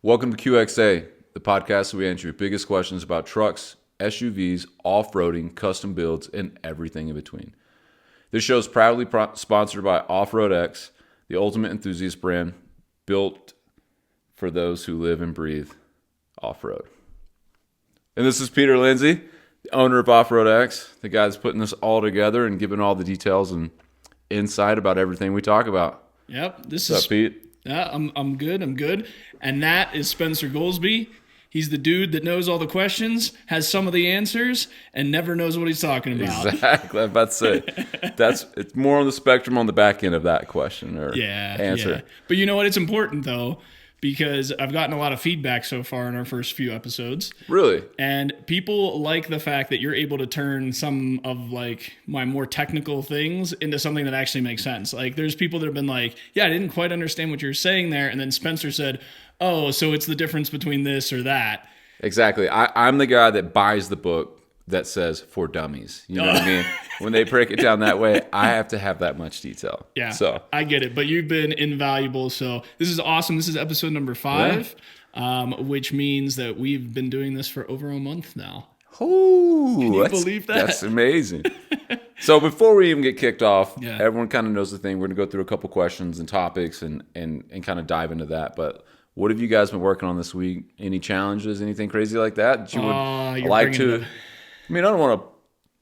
Welcome to QXA, the podcast where we answer your biggest questions about trucks, SUVs, off-roading, custom builds, and everything in between. This show is proudly sponsored by Off-RoadX, the ultimate enthusiast brand built for those who live and breathe off-road. And this is Peter Lindsay, the owner of Off-RoadX, the guy that's putting this all together and giving all the details and insight about everything we talk about. Yep. What's up, Pete? Yeah, I'm good. And that is Spencer Goolsby. He's the dude that knows all the questions, has some of the answers, and never knows what he's talking about. Exactly. I'm about to say it's more on the spectrum on the back end of that question or answer. Yeah. But you know what? It's important though, because I've gotten a lot of feedback so far in our first few episodes. Really? And people like the fact that you're able to turn some of like my more technical things into something that actually makes sense. Like there's people that have been like, yeah, I didn't quite understand what you're saying there. And then Spencer said, oh, so it's the difference between this or that. Exactly. I'm the guy that buys the book that says for dummies. You know what I mean? When they break it down that way, I have to have that much detail. Yeah, so I get it. But you've been invaluable. So this is awesome. This is episode number 5, which means that we've been doing this for over a month now. Oh, can you believe that? That's amazing. So before we even get kicked off, everyone kind of knows the thing. We're going to go through a couple questions and topics and kind of dive into that. But what have you guys been working on this week? Any challenges, anything crazy like that you would like to... I mean, I don't want to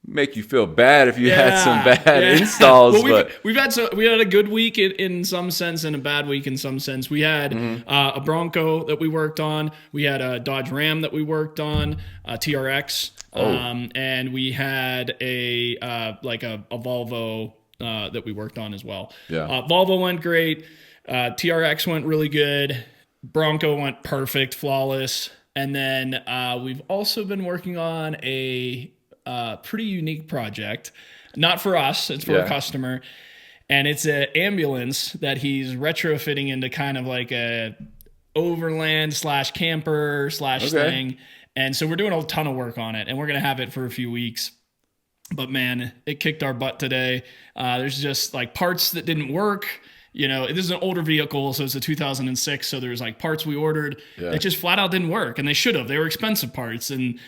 make you feel bad if you had some bad installs. Well, we had a good week in some sense and a bad week in some sense. We had a Bronco that we worked on. We had a Dodge Ram that we worked on, a TRX, and we had a Volvo that we worked on as well. Yeah. Volvo went great. TRX went really good. Bronco went perfect, flawless. And then we've also been working on a pretty unique project. Not for us, it's for a customer. And it's an ambulance that he's retrofitting into kind of like a overland / camper / thing. And so we're doing a ton of work on it. And we're going to have it for a few weeks. But man, it kicked our butt today. There's just like parts that didn't work. You know, this is an older vehicle, so it's a 2006. So there's like parts we ordered that just flat out didn't work, and they should have. They were expensive parts, and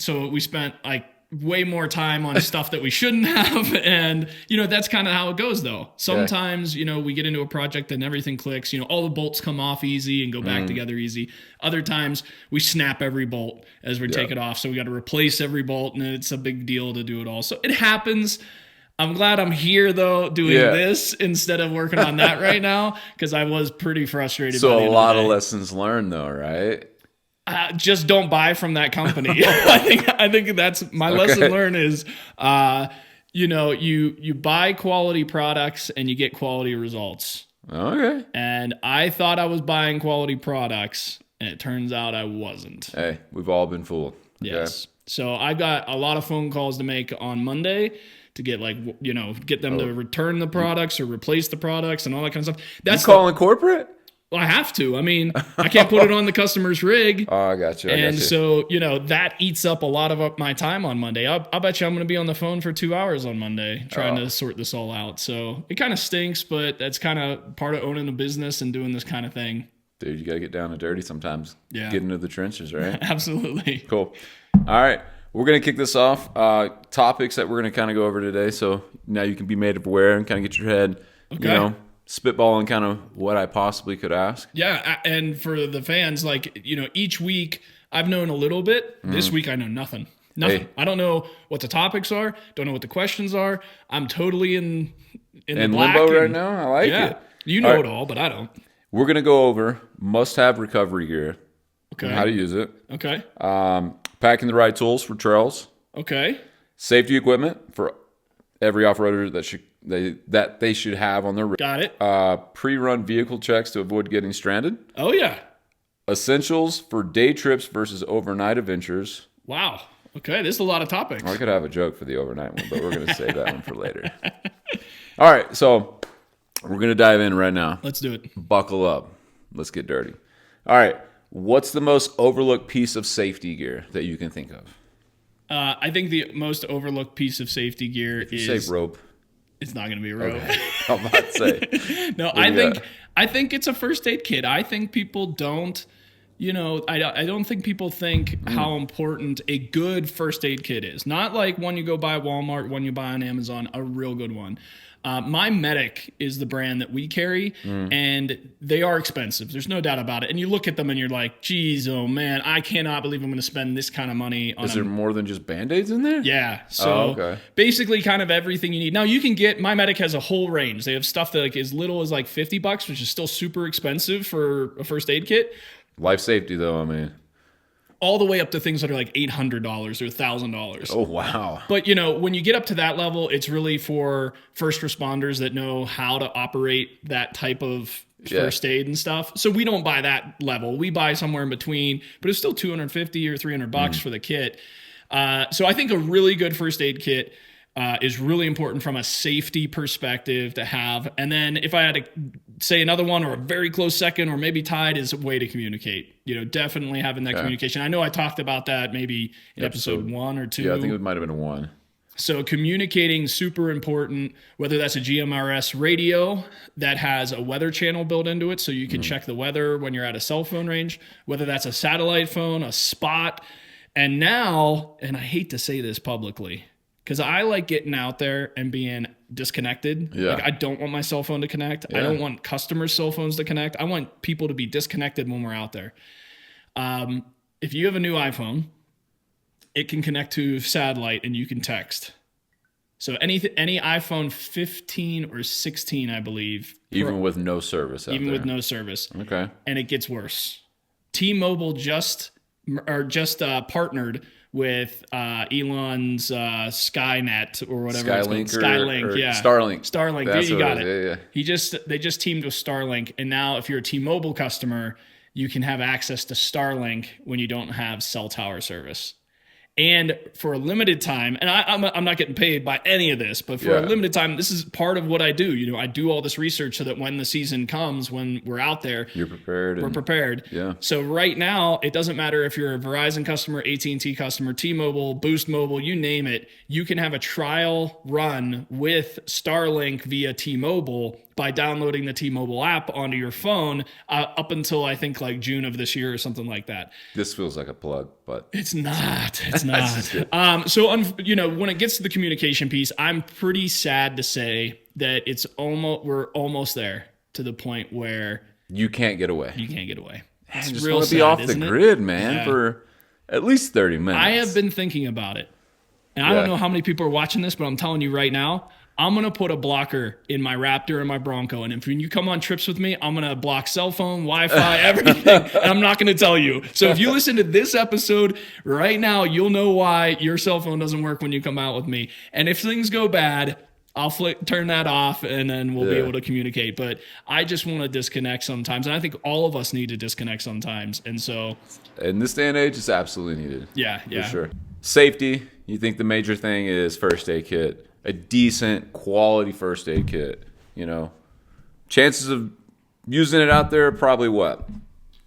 so we spent like way more time on stuff that we shouldn't have. And you know, that's kind of how it goes, though. Sometimes you know we get into a project and everything clicks. You know, all the bolts come off easy and go back together easy. Other times we snap every bolt as we take it off, so we got to replace every bolt, and it's a big deal to do it all. So it happens. I'm glad I'm here, though, doing this instead of working on that right now, because I was pretty frustrated. So a lot of lessons learned, though, right? Just don't buy from that company. I think that's my lesson learned is, you know, you buy quality products and you get quality results. Okay. And I thought I was buying quality products, and it turns out I wasn't. Hey, we've all been fooled. Yes. So I've got a lot of phone calls to make on Monday to get get them to return the products or replace the products and all that kind of stuff. That's calling corporate? Well, I have to. I mean, I can't put it on the customer's rig. Oh, I got you. So, you know, that eats up a lot of my time on Monday. I'll bet you I'm going to be on the phone for 2 hours on Monday trying to sort this all out. So it kind of stinks, but that's kind of part of owning a business and doing this kind of thing. Dude, you got to get down and dirty sometimes. Yeah. Get into the trenches, right? Absolutely. Cool. All right. We're going to kick this off. Topics that we're going to kind of go over today. So now you can be made aware and kind of get your head, you know, spitballing kind of what I possibly could ask. Yeah. And for the fans, like, you know, each week I've known a little bit. This week I know nothing. Hey. I don't know what the topics are. Don't know what the questions are. I'm totally in the black limbo right now. I like it. You know it all, but I don't. We're going to go over must-have recovery gear. Okay. And how to use it. Okay. Packing the right tools for trails. Okay. Safety equipment for every off-roader that they should have on their rig. Got it. Pre-run vehicle checks to avoid getting stranded. Oh, yeah. Essentials for day trips versus overnight adventures. Wow. Okay, this is a lot of topics. I could have a joke for the overnight one, but we're going to save that one for later. All right, so we're going to dive in right now. Let's do it. Buckle up. Let's get dirty. All right. What's the most overlooked piece of safety gear that you can think of? I think the most overlooked piece of safety gear is... Say rope. It's not going to be a rope. Okay. I'm about to say. No, I think it's a first aid kit. I think people don't, I don't think people think how important a good first aid kit is. Not like one you go buy at Walmart, one you buy on Amazon, a real good one. My Medic is the brand that we carry, and they are expensive. There's no doubt about it. And you look at them and you're like, geez, oh man, I cannot believe I'm going to spend this kind of money on Is there more than just Band-Aids in there? Yeah. So basically kind of everything you need. Now you can get, My Medic has a whole range. They have stuff that like as little as like $50, which is still super expensive for a first aid kit. Life safety though, I mean. All the way up to things that are like $800 or $1,000. Oh, wow. But, when you get up to that level, it's really for first responders that know how to operate that type of first aid and stuff. So we don't buy that level. We buy somewhere in between, but it's still $250 or $300 for the kit. So I think a really good first aid kit is really important from a safety perspective to have. And then if I had to say another one or a very close second or maybe tied is a way to communicate, definitely having that communication. I know I talked about that maybe in episode 1 or 2. Yeah, I think it might have been 1. So communicating, super important, whether that's a GMRS radio that has a weather channel built into it so you can check the weather when you're at a cell phone range, whether that's a satellite phone, a spot. And now, and I hate to say this publicly, because I like getting out there and being disconnected. Yeah. Like I don't want my cell phone to connect. Yeah. I don't want customers' cell phones to connect. I want people to be disconnected when we're out there. If you have a new iPhone, it can connect to satellite and you can text. So any iPhone 15 or 16, I believe. Even with no service out Even there. with no service. Okay. And it gets worse. T-Mobile just partnered with Elon's Skynet or whatever Skylink it's called. Skylink, yeah. Starlink. Dude, you got it. Yeah. They just teamed with Starlink, and now if you're a T-Mobile customer, you can have access to Starlink when you don't have cell tower service. And for a limited time, and I'm not getting paid by any of this, but for a limited time, this is part of what I do. I do all this research so that when the season comes, when we're out there, you're prepared. We're prepared. Yeah. So right now, it doesn't matter if you're a Verizon customer, AT&T customer, T-Mobile, Boost Mobile, you name it. You can have a trial run with Starlink via T-Mobile by downloading the T-Mobile app onto your phone up until I think like June of this year or something like that. This feels like a plug, but it's not. It's not. So when it gets to the communication piece, I'm pretty sad to say that we're almost there to the point where you can't get away. It's just real want to sad, be off the isn't it? grid, man, for at least 30 minutes. I have been thinking about it, and I don't know how many people are watching this, but I'm telling you right now, I'm going to put a blocker in my Raptor and my Bronco. And if you come on trips with me, I'm going to block cell phone, Wi-Fi, everything. And I'm not going to tell you. So if you listen to this episode right now, you'll know why your cell phone doesn't work when you come out with me. And if things go bad, I'll turn that off and then we'll be able to communicate. But I just want to disconnect sometimes. And I think all of us need to disconnect sometimes. And so in this day and age, it's absolutely needed. Yeah. For sure. Safety. You think the major thing is first aid kit. A decent quality first aid kit, chances of using it out there are probably what?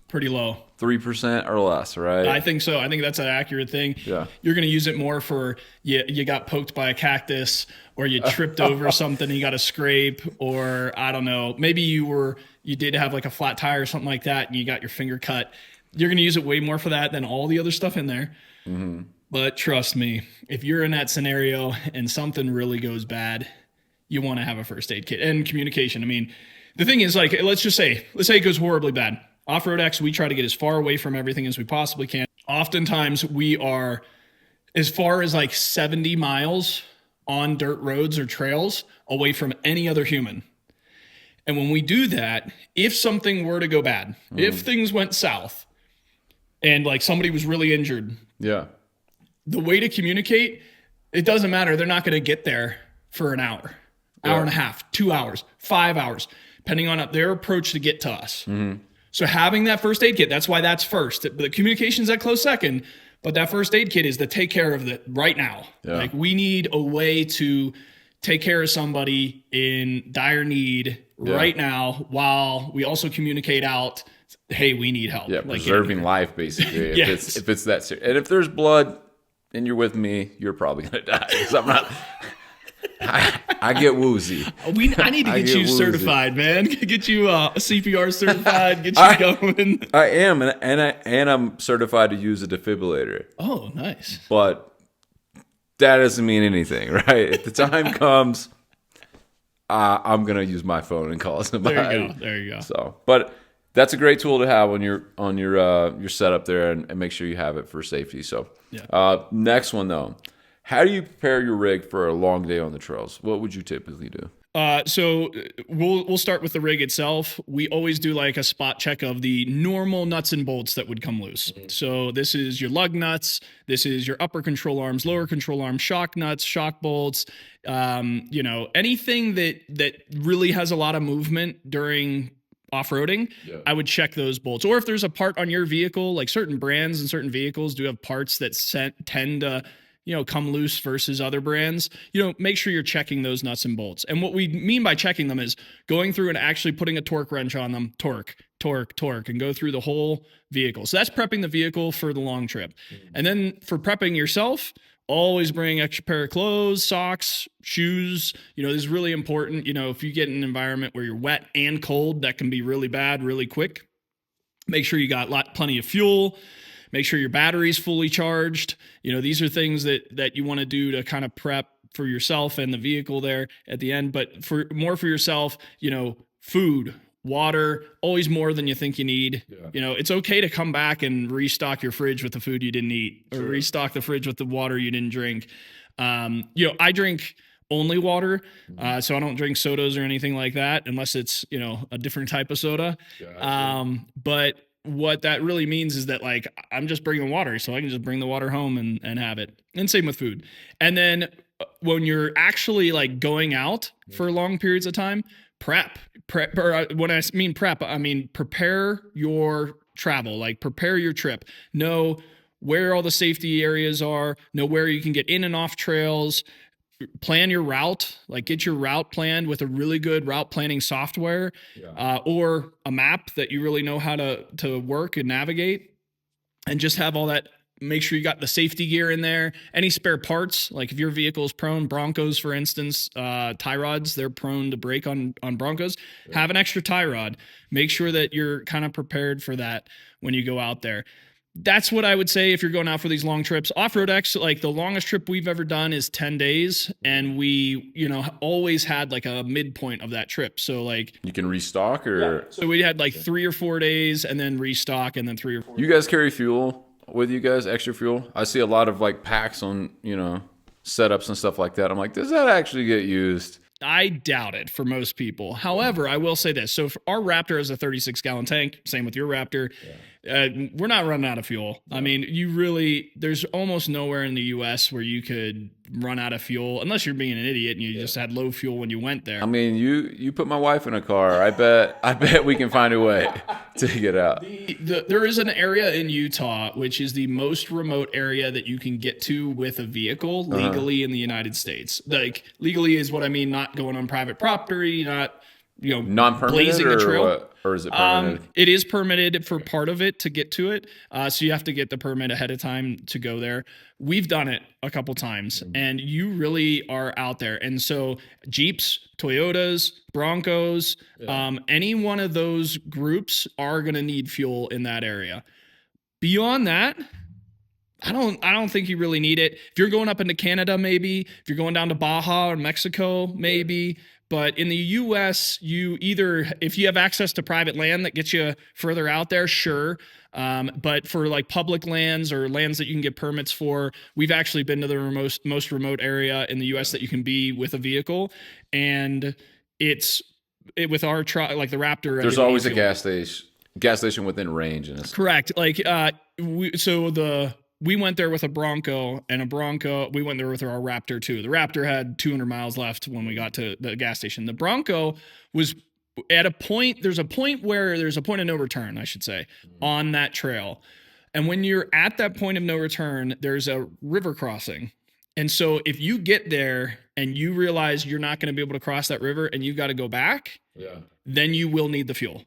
Pretty low. 3% or less, right? I think so. I think that's an accurate thing. Yeah. You're going to use it more for you got poked by a cactus or you tripped over something and you got a scrape, or I don't know, maybe you did have like a flat tire or something like that and you got your finger cut. You're going to use it way more for that than all the other stuff in there. Mm-hmm. But trust me, if you're in that scenario and something really goes bad, you want to have a first aid kit and communication. I mean, the thing is, like, let's say it goes horribly bad. Off-RoadX, we try to get as far away from everything as we possibly can. Oftentimes, we are as far as like 70 miles on dirt roads or trails away from any other human. And when we do that, if something were to go bad, if things went south and like somebody was really injured, the way to communicate, it doesn't matter. They're not going to get there for an hour and a half, 2 hours, 5 hours, depending on their approach to get to us. Mm-hmm. So having that first aid kit, that's why that's first. The communication's that close second, but that first aid kit is to take care of it right now. Yeah. Like we need a way to take care of somebody in dire need right now while we also communicate out, hey, we need help. Yeah, like preserving life, basically. Yes. If it's that serious. And if there's blood and you're with me, you're probably going to die. Because I'm not... I I get woozy. I need to I get get you woozy. certified, man. Get you a CPR certified. Get you going. I am, and I'm certified to use a defibrillator. Oh, nice. But that doesn't mean anything, right? If the time comes, I'm gonna use my phone and call somebody. There you go. There you go. So, but that's a great tool to have on your setup there, and make sure you have it for safety. So, next one though, how do you prepare your rig for a long day on the trails? What would you typically do? So we'll start with the rig itself. We always do like a spot check of the normal nuts and bolts that would come loose. So this is your lug nuts. This is your upper control arms, lower control arms, shock nuts, shock bolts. Anything that really has a lot of movement during off-roading, I would check those bolts. Or if there's a part on your vehicle, like certain brands and certain vehicles do have parts that tend to come loose versus other brands, make sure you're checking those nuts and bolts. And what we mean by checking them is going through and actually putting a torque wrench on them, torque, and go through the whole vehicle. So that's prepping the vehicle for the long trip. And then for prepping yourself, always bring extra pair of clothes, socks, shoes. This is really important. If you get in an environment where you're wet and cold, that can be really bad, really quick. Make sure you got plenty of fuel. Make sure your battery's fully charged. These are things that you want to do to kind of prep for yourself and the vehicle there at the end. But for yourself, food, water, always more than you think you need. Yeah. It's okay to come back and restock your fridge with the food you didn't eat, or restock the fridge with the water you didn't drink. I drink only water, so I don't drink sodas or anything like that unless it's a different type of soda. Gotcha. But what that really means is that like I'm just bringing water, so I can just bring the water home and have it. And same with food. And then when you're actually like going out for long periods of time, prep. Or when I mean prep, I mean prepare your travel, like prepare your trip. Know where all the safety areas are, know where you can get in and off trails. Plan your route, like get your route planned with a really good route planning software, or a map that you really know how to work and navigate, and just have all that. Make sure you got the safety gear in there, any spare parts. Like if your vehicle is prone, Broncos, for instance, tie rods, they're prone to break on Broncos. Yeah. Have an extra tie rod. Make sure that you're kind of prepared for that when you go out there. That's what I would say if you're going out for these long trips. Off-RoadX, like the longest trip we've ever done is 10 days. And we, always had like a midpoint of that trip. So like you can restock or. Yeah. So we had like 3 or 4 days and then restock and then 3 or 4. You guys carry fuel with you guys, extra fuel? I see a lot of like packs on, setups and stuff like that. I'm like, does that actually get used? I doubt it for most people. However, I will say this. So our Raptor has a 36-gallon tank. Same with your Raptor. Yeah. We're not running out of fuel. No. I mean, there's almost nowhere in the U.S. where you could run out of fuel, unless you're being an idiot and you just had low fuel when you went there. I mean, you put my wife in a car. I bet we can find a way to get out. There is an area in Utah, which is the most remote area that you can get to with a vehicle legally in the United States. Like legally is what I mean, not going on private property, not non-permitted blazing a trail. What? Or is it permitted? It is permitted for part of it to get to it. So you have to get the permit ahead of time to go there. We've done it a couple times, and you really are out there. And so Jeeps, Toyotas, Broncos, any one of those groups are going to need fuel in that area. Beyond that, I don't think you really need it. If you're going up into Canada, maybe. If you're going down to Baja or Mexico, maybe. But in the U.S., if you have access to private land that gets you further out there, sure. But for like public lands or lands that you can get permits for, we've actually been to the most remote area in the U.S. that you can be with a vehicle. And with our truck, like the Raptor. There's always a gas station within range. And it's correct. Like, we went there with a Bronco, we went there with our Raptor too. The Raptor had 200 miles left when we got to the gas station. The Bronco was at a point, there's a point of no return, I should say, on that trail. And when you're at that point of no return, there's a river crossing. And so if you get there and you realize you're not going to be able to cross that river and you've got to go back, then you will need the fuel.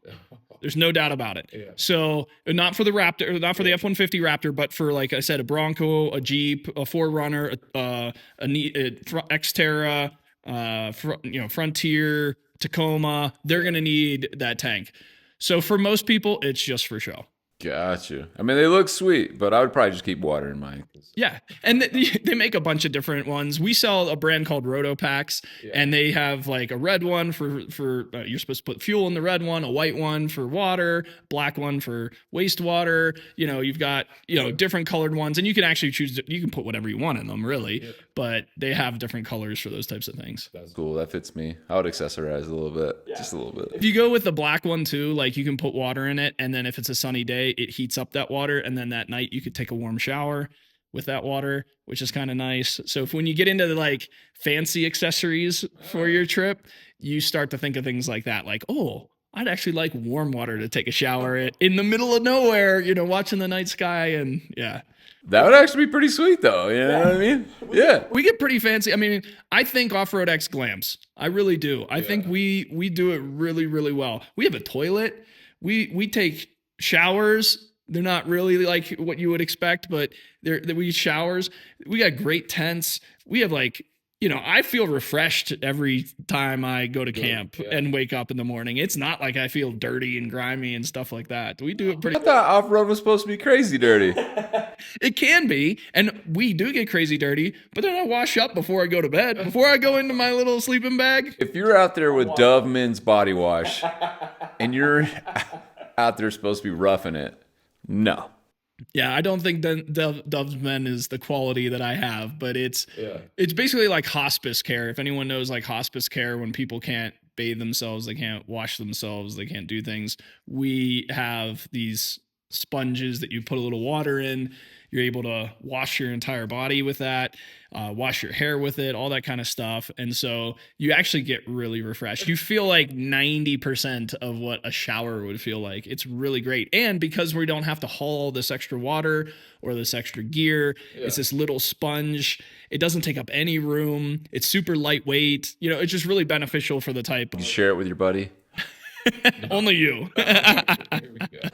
There's no doubt about it. Yeah. So not for the Raptor, not for the F-150 Raptor, but for, like I said, a Bronco, a Jeep, a 4Runner, a Xterra, Frontier, Tacoma, they're going to need that tank. So for most people, it's just for show. Gotcha. I mean, they look sweet, but I would probably just keep water in mine. Yeah, and they make a bunch of different ones. We sell a brand called Roto Packs, and they have like a red one for you're supposed to put fuel in the red one, a white one for water, black one for wastewater. You've got different colored ones, and you can actually choose. You can put whatever you want in them, really, but they have different colors for those types of things. That's cool. That fits me. I would accessorize a little bit, just a little bit. If you go with the black one too, like you can put water in it, and then if it's a sunny day, it heats up that water, and then that night you could take a warm shower with that water, which is kind of nice. So when you get into the like fancy accessories for your trip, you start to think of things like that, like, oh, I'd actually like warm water to take a shower in the middle of nowhere, watching the night sky. And that would actually be pretty sweet though. You know what I mean? Yeah. We get pretty fancy. I mean, I think Off-RoadX glams. I really do. I think we do it really, really well. We have a toilet. We take showers. They're not really like what you would expect, but we use showers. We got great tents. We have I feel refreshed every time I go to camp and wake up in the morning. It's not like I feel dirty and grimy and stuff like that. We do it pretty. I thought off-road was supposed to be crazy dirty. It can be, and we do get crazy dirty, but then I wash up before I go to bed, before I go into my little sleeping bag. If you're out there with Dove Men's body wash and you're out there supposed to be roughing it, no. Yeah, I don't think Dove's Men is the quality that I have, but it's basically like hospice care. If anyone knows like hospice care, when people can't bathe themselves, they can't wash themselves, they can't do things. We have these sponges that you put a little water in. You're able to wash your entire body with that, wash your hair with it, all that kind of stuff. And so you actually get really refreshed. You feel like 90% of what a shower would feel like. It's really great. And because we don't have to haul this extra water or this extra gear, it's this little sponge. It doesn't take up any room. It's super lightweight. It's just really beneficial for the type. You share it with your buddy? Only you. Here we go.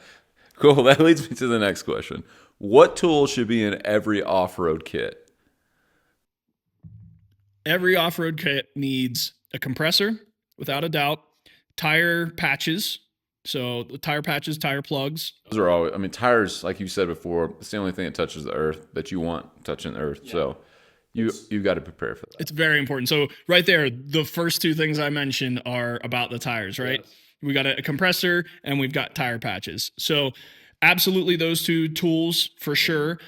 Cool. That leads me to the next question. What tools should be in every off-road kit? Every off-road kit needs a compressor, without a doubt, tire patches. So the tire patches, tire plugs. Those are always, tires, like you said before, it's the only thing that touches the earth that you want touching the earth. Yeah. So you've got to prepare for that. It's very important. So right there, the first two things I mentioned are about the tires, right? Yes. We got a compressor and we've got tire patches. So absolutely those two tools for sure.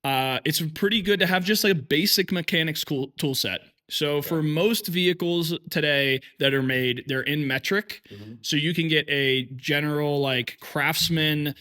It's pretty good to have just like a basic mechanics tool set. So for most vehicles today that are made, they're in metric. Mm-hmm. So you can get a general like Craftsman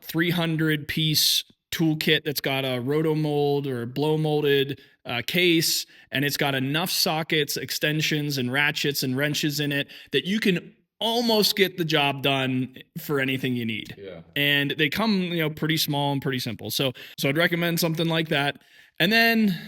300 piece toolkit that's got a roto mold or blow molded case, and it's got enough sockets, extensions, and ratchets and wrenches in it that you can almost get the job done for anything you need. Yeah. And they come, pretty small and pretty simple. So I'd recommend something like that. And then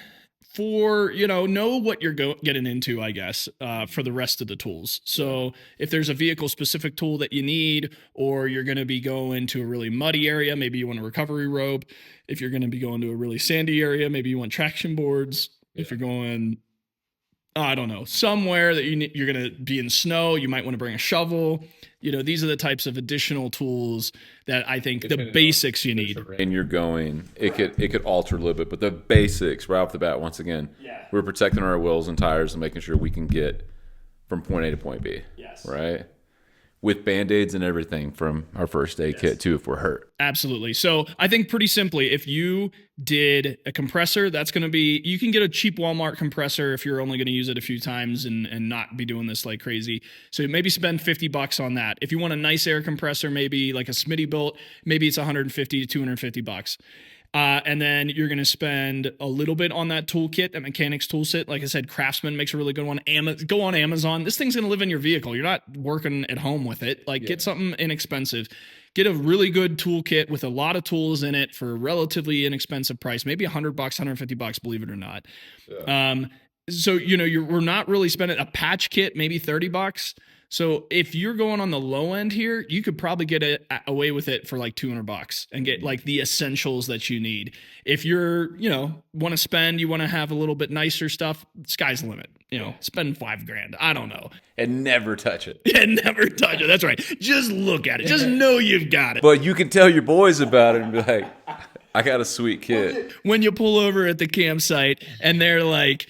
for, know what you're getting into, I guess, for the rest of the tools. So if there's a vehicle specific tool that you need, or you're going to be going to a really muddy area, maybe you want a recovery rope. If you're going to be going to a really sandy area, maybe you want traction boards. Yeah. If you're going, I don't know, somewhere that you're going to be in snow, you might want to bring a shovel. These are the types of additional tools that I think the basics you need. And you're going, it could alter a little bit, but the basics right off the bat, once again, we're protecting our wheels and tires and making sure we can get from point A to point B. Yes. Right? With Band-Aids and everything from our first aid kit too, if we're hurt. Absolutely. So I think pretty simply, if you did a compressor, that's going to be, you can get a cheap Walmart compressor if you're only going to use it a few times and not be doing this like crazy. So maybe spend $50 on that. If you want a nice air compressor, maybe like a Smittybilt, maybe it's $150 to $250. And then you're going to spend a little bit on that toolkit, that mechanics tool set. Like I said, Craftsman makes a really good one. Go on Amazon. This thing's going to live in your vehicle. You're not working at home with it. Get something inexpensive. Get a really good toolkit with a lot of tools in it for a relatively inexpensive price, maybe $100, $150, believe it or not. Yeah. So, we're not really spending a patch kit, maybe $30. So if you're going on the low end here, you could probably get it away with it for like $200 and get like the essentials that you need. If you're, want to spend, you want to have a little bit nicer stuff, sky's the limit. Spend $5,000. I don't know. And never touch it. Yeah, never touch it. That's right. Just look at it. Just know you've got it. But you can tell your boys about it and be like, I got a sweet kit. When you pull over at the campsite and they're like,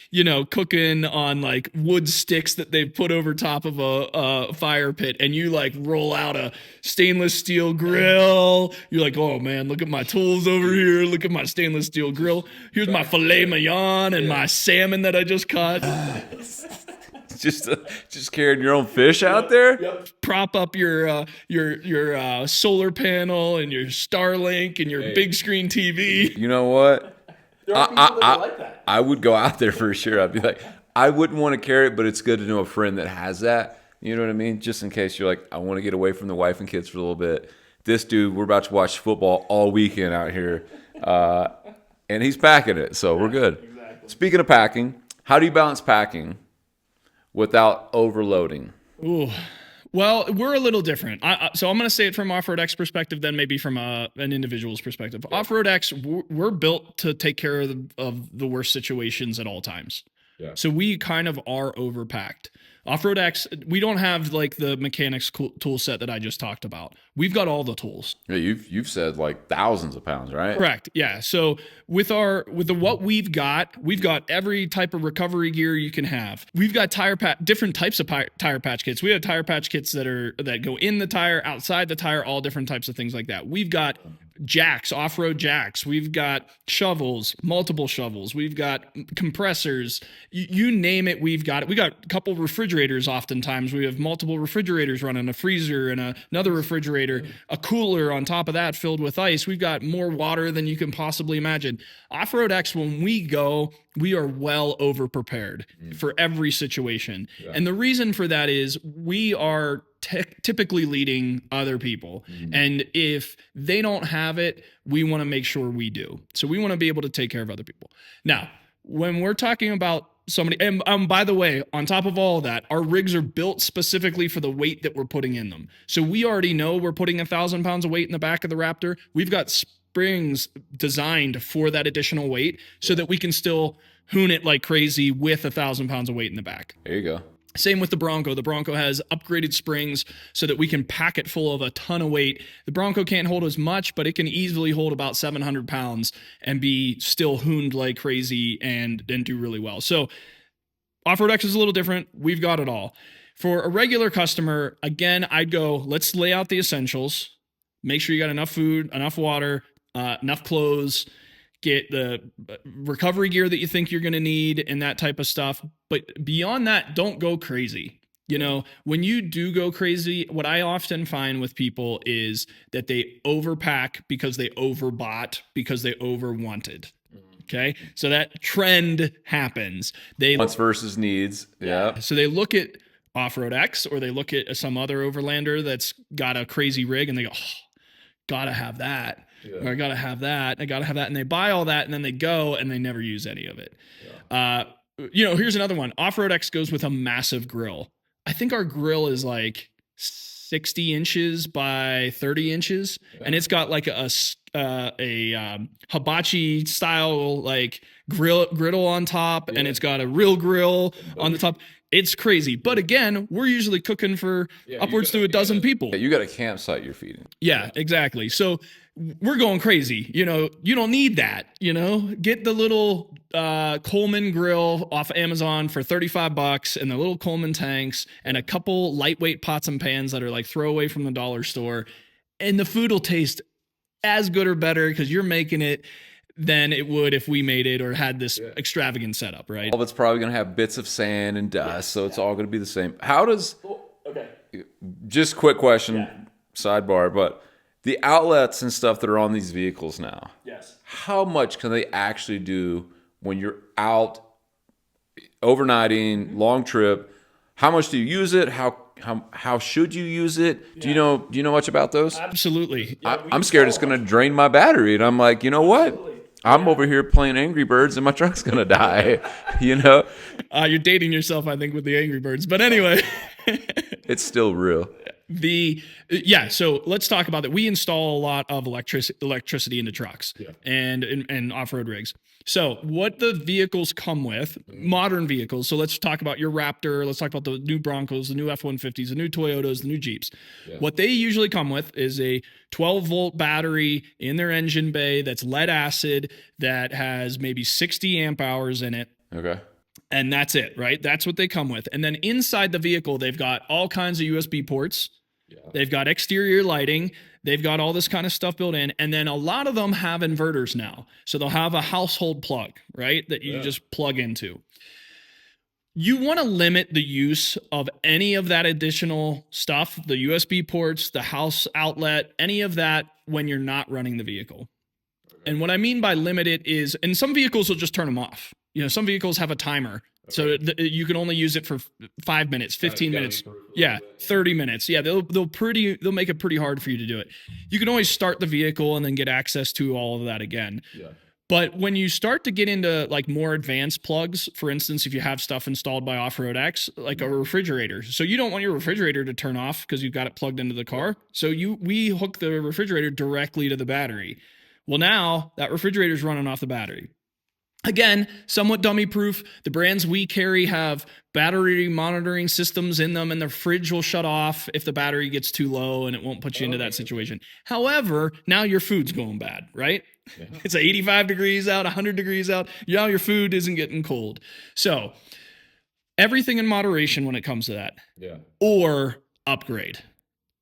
cooking on like wood sticks that they've put over top of a fire pit, and you like roll out a stainless steel grill. You're like, oh man, look at my tools over here. Look at my stainless steel grill. Here's my filet mignon and my salmon that I just caught. Just carrying your own fish out there. Yep. Prop up your solar panel and your Starlink and your big screen TV. You know what? There are people that like that. I would go out there for sure. I'd be like, I wouldn't want to carry it, but it's good to know a friend that has that. You know what I mean? Just in case you're like, I want to get away from the wife and kids for a little bit. This dude, we're about to watch football all weekend out here, and he's packing it, so we're good. Exactly. Speaking of packing, how do you balance packing without overloading? Ooh. Well, we're a little different. So I'm going to say it from Off-RoadX perspective, then maybe from an individual's perspective. Yeah. Off-RoadX, we're built to take care of the worst situations at all times. Yeah. So we kind of are overpacked. Off-RoadX, we don't have like the mechanics tool set that I just talked about. We've got all the tools. Yeah, you've said like thousands of pounds, right? Correct. Yeah. So with what we've got every type of recovery gear you can have. We've got different types of tire patch kits. We have tire patch kits that go in the tire, outside the tire, all different types of things like that. We've got jacks, off-road jacks. We've got shovels, multiple shovels. We've got compressors. You name it, we've got it. We got a couple refrigerators oftentimes. We have multiple refrigerators running, a freezer and another refrigerator, a cooler on top of that filled with ice. We've got more water than you can possibly imagine. Off-RoadX, when we go, we are well over-prepared for every situation. Yeah. And the reason for that is we are typically leading other people. And if they don't have it, we want to make sure we do. So we want to be able to take care of other people. Now, when we're talking about somebody, and by the way, on top of all of that, our rigs are built specifically for the weight that we're putting in them. So we already know we're putting 1,000 pounds of weight in the back of the Raptor. We've got springs designed for that additional weight so that we can still hoon it like crazy with 1,000 pounds of weight in the back. There you go. Same with the Bronco. The Bronco has upgraded springs so that we can pack it full of a ton of weight. The Bronco can't hold as much, but it can easily hold about 700 pounds and be still hooned like crazy and do really well. So Off-RoadX is a little different. We've got it all. For a regular customer, again, I'd go, let's lay out the essentials. Make sure you got enough food, enough water, enough clothes. Get the recovery gear that you think you're going to need and that type of stuff. But beyond that, don't go crazy. When you do go crazy, what I often find with people is that they overpack because they overbought, because they overwanted. Okay. So that trend happens. Wants versus needs. Yeah. So they look at Off-RoadX or they look at some other overlander that's got a crazy rig and they go, oh, gotta have that. Yeah. Or I gotta have that. I gotta have that. And they buy all that and then they go and they never use any of it. Yeah. Here's another one. Off-RoadX goes with a massive grill. I think our grill is like 60 inches by 30 inches. Yeah. And it's got like a hibachi style like griddle on top. Yeah. And it's got a real grill on the top. It's crazy. But again, we're usually cooking for upwards to a dozen people. You got a campsite you're feeding. Yeah, exactly. So we're going crazy. You don't need that. Get the little Coleman grill off Amazon for $35 and the little Coleman tanks and a couple lightweight pots and pans that are like throwaway from the dollar store. And the food will taste as good or better because you're making it than it would if we made it or had this extravagant setup, right? All of it's probably going to have bits of sand and dust, so it's all going to be the same. How does... Okay. Just quick question, sidebar, but the outlets and stuff that are on these vehicles now, yes, how much can they actually do when you're out overnighting, long trip? How much do you use it? How should you use it? Yeah. Do you know much about those? Absolutely. I'm scared it's going to drain my battery, and I'm like, you know what? I'm over here playing Angry Birds and my truck's going to die, you know? You're dating yourself, I think, with the Angry Birds. But anyway. It's still real. So let's talk about that. We install a lot of electricity into trucks and off-road rigs. So what the vehicles come with, modern vehicles. So let's talk about your Raptor. Let's talk about the new Broncos, the new F-150s, the new Toyotas, the new Jeeps. Yeah. What they usually come with is a 12-volt battery in their engine bay that's lead acid that has maybe 60 amp hours in it. Okay. And that's it, right? That's what they come with. And then inside the vehicle, they've got all kinds of USB ports. Yeah. They've got exterior lighting. They've got all this kind of stuff built in. And then a lot of them have inverters now. So they'll have a household plug, right? That you just plug into. You want to limit the use of any of that additional stuff, the USB ports, the house outlet, any of that when you're not running the vehicle. Okay. And what I mean by limit it is, and some vehicles will just turn them off. You know, some vehicles have a timer. Okay. So you can only use it for 5 minutes, 15 minutes. Yeah, 30 minutes. Yeah, they'll make it pretty hard for you to do it. You can always start the vehicle and then get access to all of that again. Yeah. But when you start to get into like more advanced plugs, for instance, if you have stuff installed by Off-RoadX, like a refrigerator. So you don't want your refrigerator to turn off because you've got it plugged into the car. So we hook the refrigerator directly to the battery. Well, now that refrigerator's running off the battery. Again, somewhat dummy proof. The brands we carry have battery monitoring systems in them, and the fridge will shut off if the battery gets too low, and it won't put you into that situation. However, now your food's going bad, right? Yeah. It's 85 degrees out, 100 degrees out. Now your food isn't getting cold. So everything in moderation when it comes to that. Yeah. Or upgrade.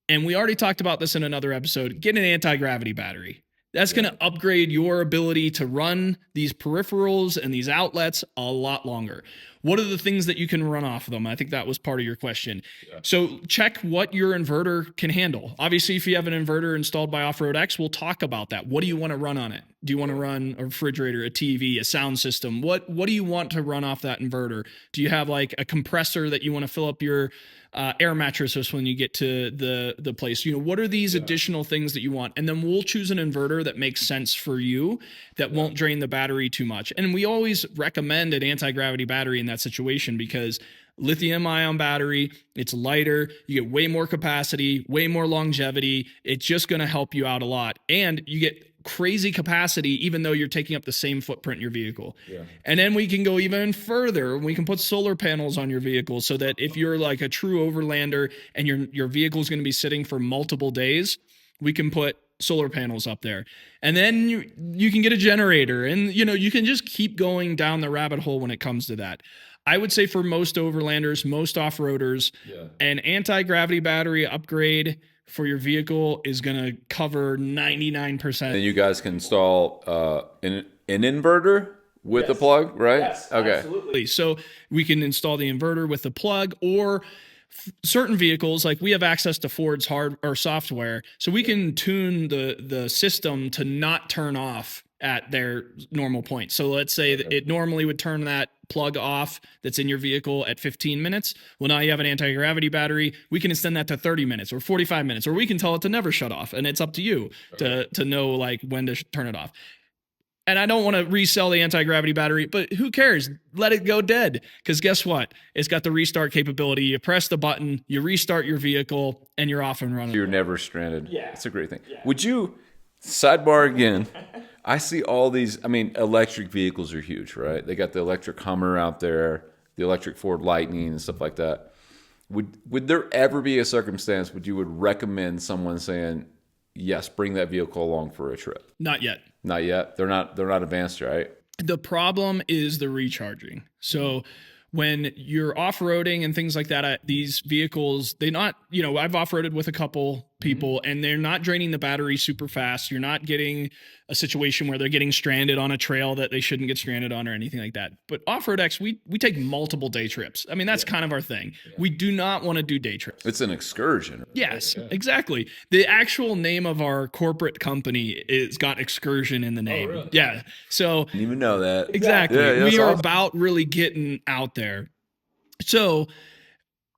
And we already talked about this in another episode. Get an anti-gravity battery. That's going to upgrade your ability to run these peripherals and these outlets a lot longer. What are the things that you can run off of them? I think that was part of your question. Yeah. So check what your inverter can handle. Obviously, if you have an inverter installed by Off-RoadX, we'll talk about that. What do you want to run on it? Do you want to run a refrigerator, a TV, a sound system? What do you want to run off that inverter? Do you have like a compressor that you want to fill up your air mattress when you get to the place? You know, what are these additional things that you want? And then we'll choose an inverter that makes sense for you that won't drain the battery too much. And we always recommend an anti-gravity battery in that situation because lithium ion battery, it's lighter, you get way more capacity, way more longevity. It's just going to help you out a lot. And you get crazy capacity even though you're taking up the same footprint in your vehicle. Yeah. And then we can go even further. We can put solar panels on your vehicle so that if you're like a true overlander and your vehicle is going to be sitting for multiple days, we can put solar panels up there. And then you can get a generator, and you know, you can just keep going down the rabbit hole when it comes to that. I would say for most overlanders, most off-roaders, an anti-gravity battery upgrade for your vehicle is going to cover 99%. And you guys can install an inverter with the plug, right? Yes, okay. Absolutely. So we can install the inverter with the plug, or certain vehicles, like we have access to Ford's hard or software, so we can tune the system to not turn off at their normal point. So let's say that it normally would turn that plug off that's in your vehicle at 15 minutes. Well, now you have an anti-gravity battery. We can extend that to 30 minutes or 45 minutes, or we can tell it to never shut off. And it's up to you to know like when to turn it off. And I don't want to resell the anti-gravity battery, but who cares? Let it go dead. Because guess what? It's got the restart capability. You press the button, you restart your vehicle, and you're off and running. You're never stranded. Yeah. That's a great thing. Yeah. Would you, sidebar again, I see all these, I mean, electric vehicles are huge, right? They got the electric Hummer out there, the electric Ford Lightning and stuff like that. Would there ever be a circumstance would you would recommend someone saying, yes, bring that vehicle along for a trip? Not yet. Not yet. They're not advanced, right? The problem is the recharging. So when you're off-roading and things like that, these vehicles, I've off-roaded with a couple people and they're not draining the battery super fast. You're not getting a situation where they're getting stranded on a trail that they shouldn't get stranded on or anything like that. But Off-RoadX, we take multiple day trips. I mean, that's kind of our thing. Yeah. We do not want to do day trips. It's an excursion. Yes, exactly. The actual name of our corporate company is got excursion in the name. Oh, really? Yeah. So didn't even know that. Exactly. We are about really getting out there. So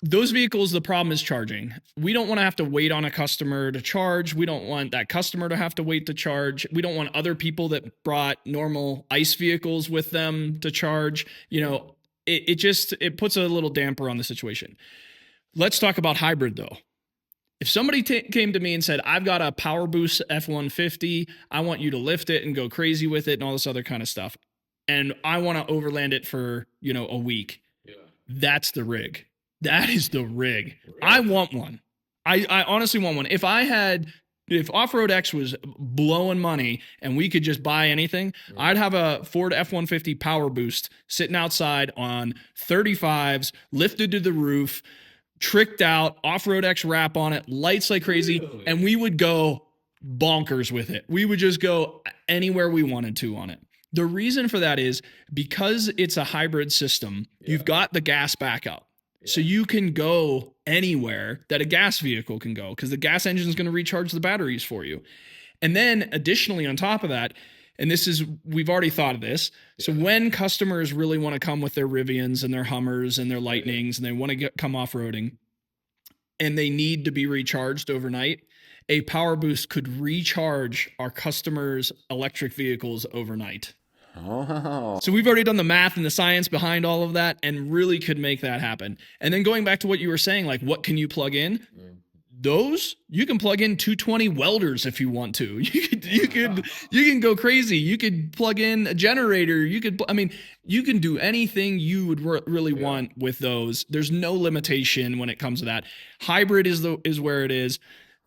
those vehicles, the problem is charging. We don't want to have to wait on a customer to charge. We don't want that customer to have to wait to charge. We don't want other people that brought normal ICE vehicles with them to charge. It puts a little damper on the situation. Let's talk about hybrid though. If somebody came to me and said, I've got a Power Boost F-150, I want you to lift it and go crazy with it and all this other kind of stuff, and I want to overland it for, a week, that's the rig. That is the rig. I want one. I honestly want one. If Off-RoadX was blowing money and we could just buy anything, I'd have a Ford F-150 Power Boost sitting outside on 35s, lifted to the roof, tricked out, Off-RoadX wrap on it, lights like crazy, and we would go bonkers with it. We would just go anywhere we wanted to on it. The reason for that is because it's a hybrid system, you've got the gas backup. So you can go anywhere that a gas vehicle can go because the gas engine is going to recharge the batteries for you. And then additionally on top of that, and we've already thought of this. So when customers really want to come with their Rivians and their Hummers and their Lightnings and they want to come off-roading and they need to be recharged overnight, a Power Boost could recharge our customers' electric vehicles overnight. Oh. So we've already done the math and the science behind all of that and really could make that happen. And then going back to what you were saying, like what can you plug in? Those you can plug in 220 welders if you want to. You can go crazy. You could plug in a generator. You can do anything you would really want with those. There's no limitation when it comes to that. Hybrid is where it is.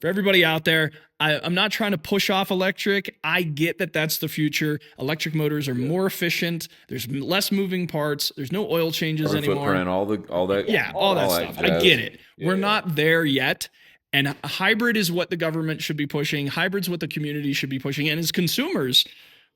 For everybody out there, I'm not trying to push off electric. I get that that's the future. Electric motors are more efficient. There's less moving parts. There's no oil changes anymore. Footprint, all that. Yeah, all that stuff. I get it. We're not there yet. And hybrid is what the government should be pushing. Hybrid's what the community should be pushing. And as consumers,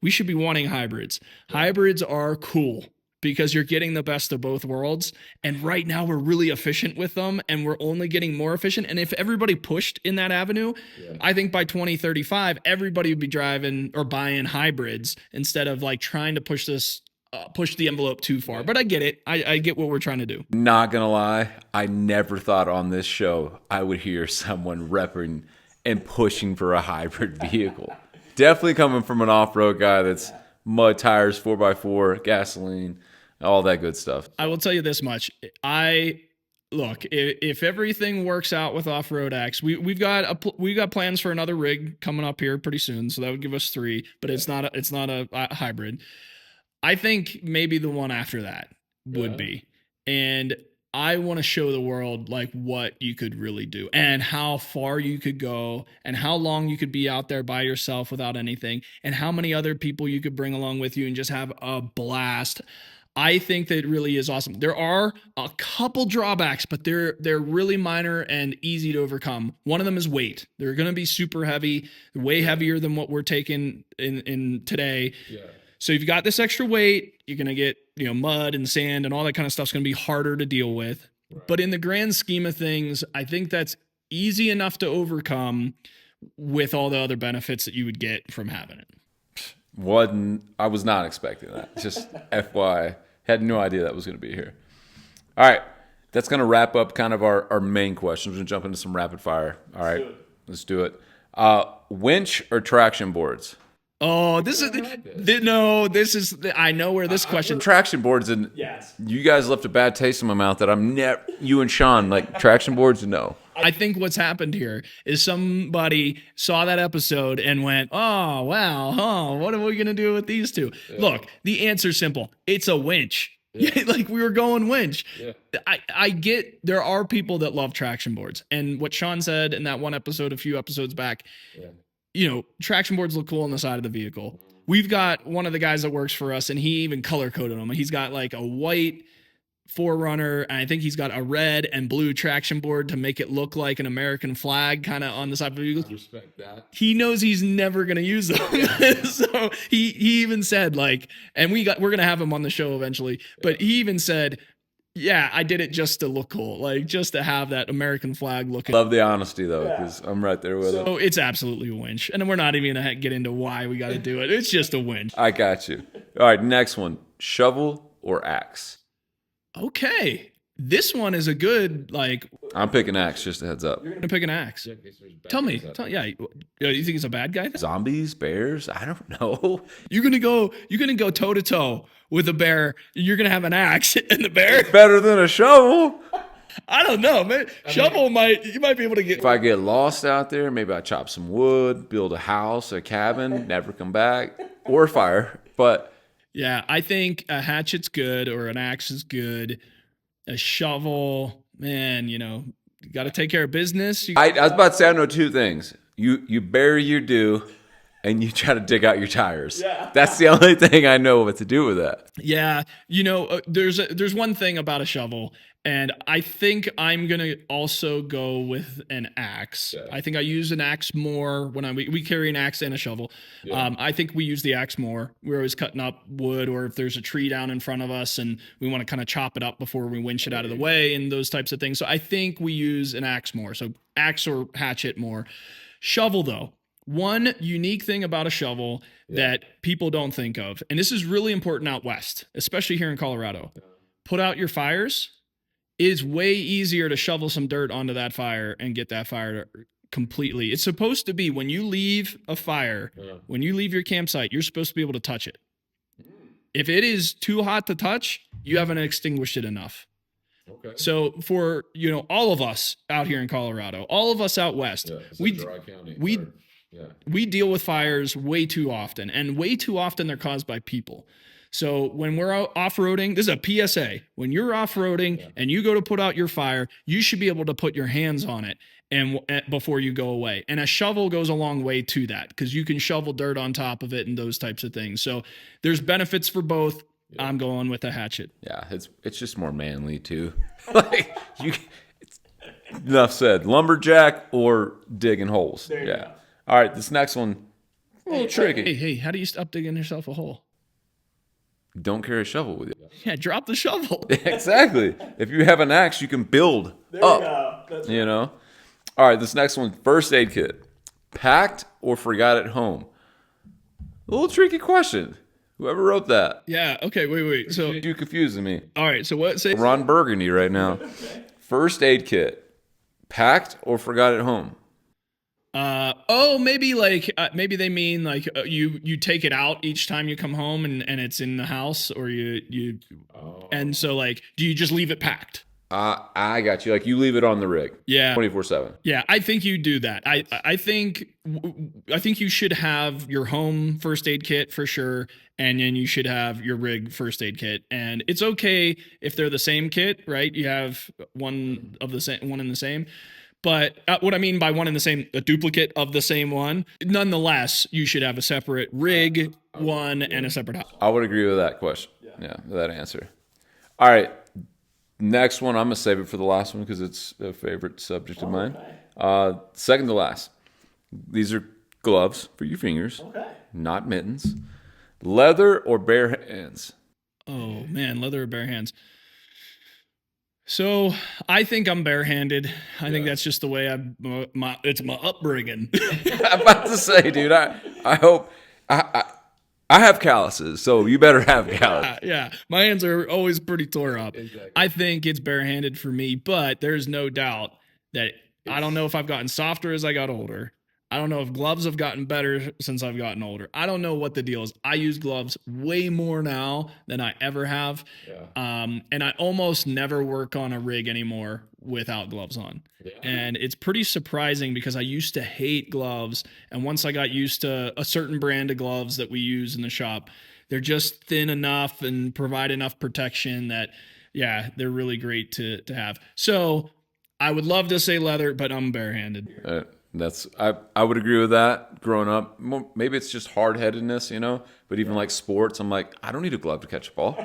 we should be wanting hybrids. Hybrids are cool because you're getting the best of both worlds. And right now we're really efficient with them and we're only getting more efficient. And if everybody pushed in that avenue, I think by 2035, everybody would be driving or buying hybrids instead of like trying to push the envelope too far. But I get it. I get what we're trying to do. Not gonna lie, I never thought on this show I would hear someone repping and pushing for a hybrid vehicle. Definitely coming from an off-road guy that's mud tires, 4x4, gasoline, all that good stuff. I will tell you this much. Look, if everything works out with Off-RoadX, we've got plans for another rig coming up here pretty soon. So that would give us 3, but it's not a hybrid. I think maybe the one after that would be. And I want to show the world like what you could really do and how far you could go and how long you could be out there by yourself without anything and how many other people you could bring along with you and just have a blast. I think that it really is awesome. There are a couple drawbacks, but they're really minor and easy to overcome. One of them is weight. They're going to be super heavy, way heavier than what we're taking in today. Yeah. So you've got this extra weight, you're going to get, mud and sand and all that kind of stuff's going to be harder to deal with. Right. But in the grand scheme of things, I think that's easy enough to overcome with all the other benefits that you would get from having it. I was not expecting that. Just FYI, had no idea that was going to be here. All right, that's going to wrap up kind of our main questions. We're going to jump into some rapid fire. All right, let's do it. Winch or traction boards? Oh, I know where this question. Traction boards, and you guys left a bad taste in my mouth that I'm never, you and Sean, like traction boards, no. I think what's happened here is somebody saw that episode and went, oh, wow, what are we going to do with these two? Yeah. Look, the answer's simple. It's a winch. Yeah. Like we were going winch. Yeah. I get there are people that love traction boards. And what Sean said in that one episode, a few episodes back, traction boards look cool on the side of the vehicle. We've got one of the guys that works for us, and he even color coded them. He's got like a white 4Runner, and I think he's got a red and blue traction board to make it look like an American flag kind of on the side of the vehicle. I respect that. He knows he's never going to use them. So he even said like, and we're going to have him on the show eventually, but he even said, yeah, I did it just to look cool, like just to have that American flag looking. Love the honesty though, because I'm right there with it. So it's absolutely a winch, and we're not even gonna get into why we got to do it. It's just a winch. I got you. All right, next one: shovel or axe? Okay, This one is a good, like, I'm picking axe, just a heads up. I'm gonna pick an axe. Tell me, yeah, you think it's a bad guy? Zombies, bears, I don't know. You're gonna go toe to toe with a bear. You're gonna have an axe and the bear. Better than a shovel. I don't know, man. You might be able to get. If I get lost out there, maybe I chop some wood, build a house, a cabin, never come back, or fire. But Yeah, I think a hatchet's good or an axe is good. A shovel, man, you got to take care of business. I was about to say I know two things. You bury your dew, and you try to dig out your tires. Yeah. That's the only thing I know what to do with that. Yeah, there's one thing about a shovel, and I think I'm gonna also go with an axe. Yeah. I think I use an axe more when we carry an axe and a shovel. Yeah. I think we use the axe more. We're always cutting up wood, or if there's a tree down in front of us and we want to kind of chop it up before we winch it out of the way and those types of things. So I think we use an axe more. So axe or hatchet more. Shovel though. One unique thing about a shovel that people don't think of, and this is really important out west, especially here in Colorado, put out your fires. It is way easier to shovel some dirt onto that fire and get that fire completely. It's supposed to be when you leave a fire, when you leave your campsite, you're supposed to be able to touch it. If it is too hot to touch, you haven't extinguished it enough. Okay. So for, all of us out here in Colorado, all of us out west, we deal with fires way too often, and way too often they're caused by people. So when we're out off-roading, this is a PSA. When you're off-roading and you go to put out your fire, you should be able to put your hands on it and before you go away. And a shovel goes a long way to that because you can shovel dirt on top of it and those types of things. So there's benefits for both. Yeah. I'm going with a hatchet. Yeah, it's just more manly too. Enough said. Lumberjack or digging holes. Yeah. Go. All right, this next one, a little tricky. Hey, how do you stop digging yourself a hole? Don't carry a shovel with you. Yeah, drop the shovel. Exactly. If you have an axe, you can build up. That's right. All right, this next one, first aid kit. Packed or forgot at home? A little tricky question. Whoever wrote that. Yeah, okay, wait. So you're confusing me. All right, so what? Say Ron Burgundy right now. Okay. First aid kit. Packed or forgot at home? Maybe they mean you take it out each time you come home and it's in the house, or and so do you just leave it packed? I got you. Like you leave it on the rig. Yeah. 24/7. Yeah, I think you do that. I think you should have your home first aid kit for sure, and then you should have your rig first aid kit. And it's okay if they're the same kit, right? You have one in the same. But what I mean by one in the same, a duplicate of the same one, nonetheless, you should have a separate rig one and a separate house. I would agree with that question. Yeah, that answer. All right. Next one, I'm going to save it for the last one because it's a favorite subject of mine. Second to last. These are gloves for your fingers, not mittens. Leather or bare hands? Oh, man, leather or bare hands. So I think I'm barehanded. I think that's just the way it's my upbringing. I'm about to say, dude, I hope I have calluses, so you better have calluses. Yeah. My hands are always pretty tore up. Exactly. I think it's barehanded for me, but there's no doubt that I don't know if I've gotten softer as I got older. I don't know if gloves have gotten better since I've gotten older. I don't know what the deal is. I use gloves way more now than I ever have. Yeah. And I almost never work on a rig anymore without gloves on. Yeah. And it's pretty surprising because I used to hate gloves. And once I got used to a certain brand of gloves that we use in the shop, they're just thin enough and provide enough protection that, they're really great to have. So I would love to say leather, but I'm barehanded. I would agree with that. Growing up, maybe it's just hard-headedness, But even like sports, I'm like, I don't need a glove to catch a ball.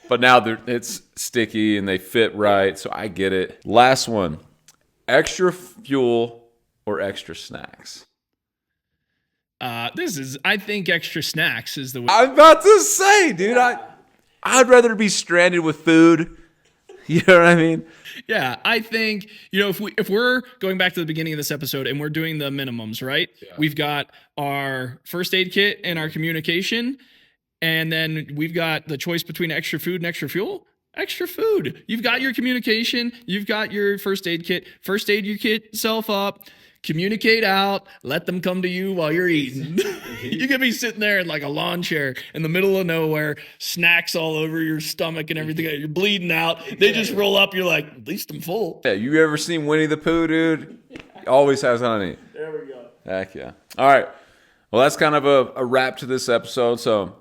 But now it's sticky and they fit right, so I get it. Last one, extra fuel or extra snacks? I think extra snacks is the way. I'm about to say, dude, I'd rather be stranded with food. You know what I mean? Yeah, I think, if we're going back to the beginning of this episode and we're doing the minimums, right? Yeah. We've got our first aid kit and our communication, and then we've got the choice between extra food and extra fuel. extra food. You've got your communication. You've got your first aid kit. First aid your kit yourself up. Communicate out. Let them come to you while you're eating. You could be sitting there in like a lawn chair in the middle of nowhere, snacks all over your stomach and everything. You're bleeding out. They just roll up. You're like, at least I'm full. Yeah, you ever seen Winnie the Pooh, dude? He always has honey. There we go. Heck yeah. All right. Well, that's kind of a wrap to this episode. So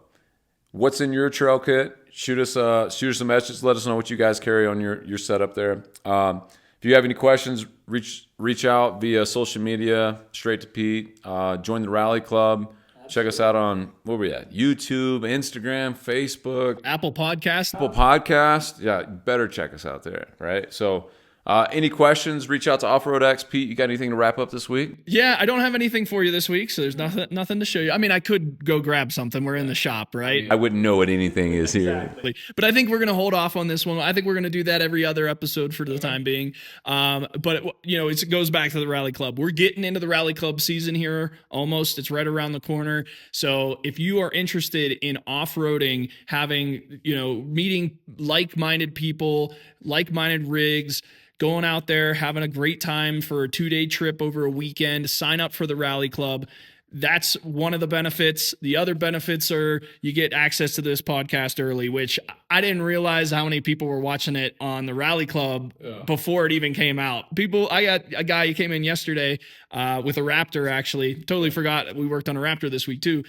what's in your trail kit? Shoot us a message. Let us know what you guys carry on your setup there. If you have any questions, reach out via social media, straight to Pete. Join the Rally Club. Absolutely. Check us out on, where we at? YouTube, Instagram, Facebook. Apple Podcast. Yeah, better check us out there, right? So any questions, reach out to Off-RoadX. Pete, you got anything to wrap up this week? Yeah, I don't have anything for you this week, so there's nothing to show you. I mean, I could go grab something. We're in the shop, right? I wouldn't know what anything is here. Exactly. But I think we're going to hold off on this one. I think we're going to do that every other episode for the time being. But it goes back to the Rally Club. We're getting into the Rally Club season here almost. It's right around the corner. So if you are interested in off-roading, having, meeting like-minded people, like-minded rigs, going out there, having a great time for a 2-day trip over a weekend, sign up for the Rally Club. That's one of the benefits. The other benefits are you get access to this podcast early, which I didn't realize how many people were watching it on the Rally Club before it even came out. I got a guy who came in yesterday with a Raptor, actually. Totally forgot we worked on a Raptor this week too.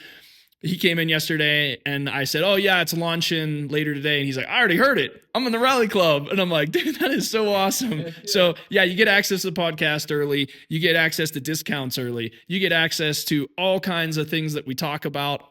He came in yesterday and I said, oh yeah, it's launching later today. And he's like, I already heard it. I'm in the Rally Club. And I'm like, dude, that is so awesome. Yeah. So yeah, you get access to the podcast early. You get access to discounts early. You get access to all kinds of things that we talk about,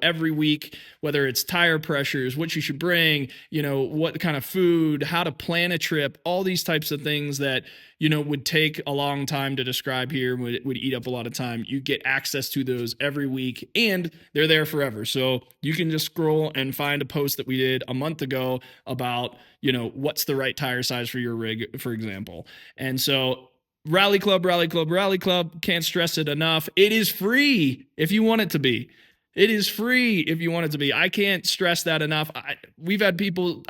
every week, whether it's tire pressures, what you should bring, what kind of food, how to plan a trip, all these types of things that, would take a long time to describe here, would eat up a lot of time. You get access to those every week and they're there forever. So you can just scroll and find a post that we did a month ago about, what's the right tire size for your rig, for example. And so Rally Club, can't stress it enough. It is free if you want it to be. It is free if you want it to be. I can't stress that enough. I've had people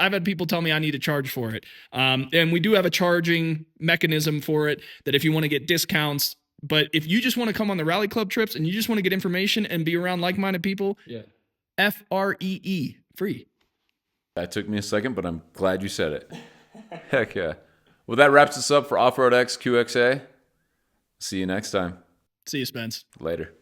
tell me I need to charge for it. And we do have a charging mechanism for it that if you want to get discounts, but if you just want to come on the Rally Club trips and you just want to get information and be around like-minded people, free. That took me a second, but I'm glad you said it. Heck yeah. Well, that wraps us up for Off-RoadX QXA. See you next time. See you, Spence. Later.